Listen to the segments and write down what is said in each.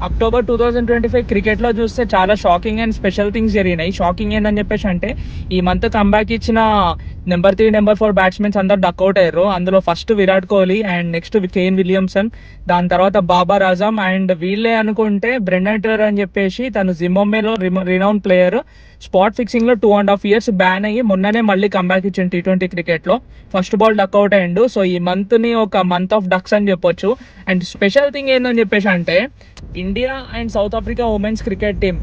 October 2025 క్రికెట్లో చూస్తే చాలా షాకింగ్ అండ్ స్పెషల్ థింగ్స్ జరిగినాయి. షాకింగ్ ఏందని చెప్పేసి అంటే ఈ మంత్ కంబ్యాక్ ఇచ్చిన నెంబర్ 3, నెంబర్ 4 బ్యాట్స్మెన్స్ అందరు డక్అవుట్ అయ్యారు. అందులో first Virat Kohli and next Kane Williamson, దాని తర్వాత బాబర్ ఆజమ్ అండ్ వీళ్ళే అనుకుంటే బ్రెండన్ టెల్లర్ అని చెప్పేసి తను జింబాబ్వేలో రినౌన్ ప్లేయర్ స్పాట్ ఫిక్సింగ్ లో 2.5 years బ్యాన్ అయ్యి మొన్ననే మళ్ళీ కంబ్యాక్ ఇచ్చింది T20 క్రికెట్ లో. ఫస్ట్ బాల్ డక్అవుట్ అయ్యిండు. సో ఈ మంత్ ని ఒక మంత్ ఆఫ్ డక్స్ అని చెప్పొచ్చు. అండ్ స్పెషల్ థింగ్ ఏందని చెప్పేసి అంటే India and south Africa women's cricket team,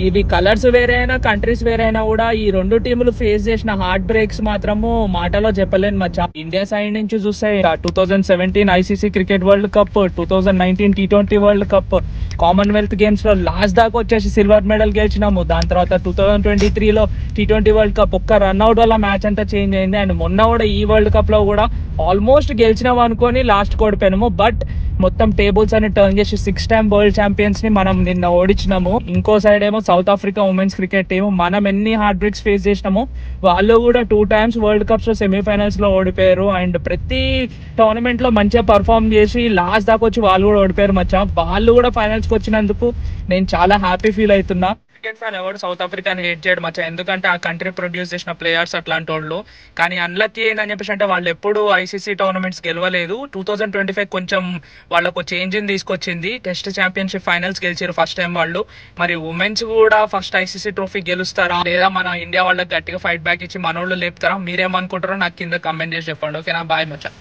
ఇవి కలర్స్ వేరే అయినా కంట్రీస్ వేరే అయినా కూడా ఈ రెండు టీములు ఫేస్ చేసిన హార్ట్ బ్రేక్స్ మాత్రము మాటలో చెప్పలేను మచ్చా. ఇండియా సైడ్ నుంచి చూస్తే 2017 ICC cricket world cup, 2019 T20 world cup, Commonwealth games లో లాస్ట్ దాకా వచ్చేసి సిల్వర్ మెడల్ గెలిచినాము. దాని తర్వాత 2023లో T20 వరల్డ్ కప్ ఒక్క రన్అట్ వల్ల మ్యాచ్ అంతా చేంజ్ అయింది. అండ్ మొన్న కూడా ఈ వరల్డ్ కప్ లో కూడా ఆల్మోస్ట్ గెలిచినాం అనుకొని లాస్ట్ కోడిపోయినాము. బట్ మొత్తం టేబుల్స్ అని టర్న్ చేసి 6 time వరల్డ్ ఛాంపియన్స్ ని మనం నిన్న ఓడించినాము. ఇంకో సైడ్ ఏమో south Africa women's cricket team, మనం ఎన్ని హార్ట్ బ్రేక్స్ ఫేస్ చేసినామో వాళ్ళు కూడా 2 times వరల్డ్ కప్స్ లో సెమీఫైనల్స్ లో ఓడిపోయారు. అండ్ ప్రతి టోర్నమెంట్ లో మంచిగా పర్ఫామ్ చేసి లాస్ట్ దాకా వచ్చి వాళ్ళు కూడా ఓడిపోయారు మచ్చా. వాళ్ళు కూడా ఫైనల్స్ కి వచ్చినందుకు నేను చాలా హ్యాపీ ఫీల్ అవుతున్నా. క్రికెట్ ఫ్యాన్ ఎవరు సౌత్ ఆఫ్రికాని హేట్ చేయడం మచ్చా, ఎందుకంటే ఆ కంట్రీ ప్రొడ్యూస్ చేసిన ప్లేయర్స్ అట్లాంటి వాళ్ళు. కానీ అన్లక్కీ ఏందని చెప్పేసి అంటే వాళ్ళు ఎప్పుడు ఐసీసీ టోర్నమెంట్స్ గెలవలేదు. 2025 కొంచెం వాళ్ళకు చేంజ్ తీసుకొచ్చింది. టెస్ట్ ఛాంపియన్షిప్ ఫైనల్స్ గెలిచారు ఫస్ట్ టైం వాళ్ళు. మరి ఉమెన్స్ కూడా ఫస్ట్ ఐసీసీ ట్రోఫీ గెలుస్తారా లేదా మన ఇండియా వాళ్ళకి గట్టిగా ఫైట్ బ్యాక్ ఇచ్చి మనోళ్ళు లేపుతారా? మీరేమనుకుంటారో నాకు కింద కమెంట్ చేసి చెప్పండి. ఓకేనా? బాయ్ మచ్చా.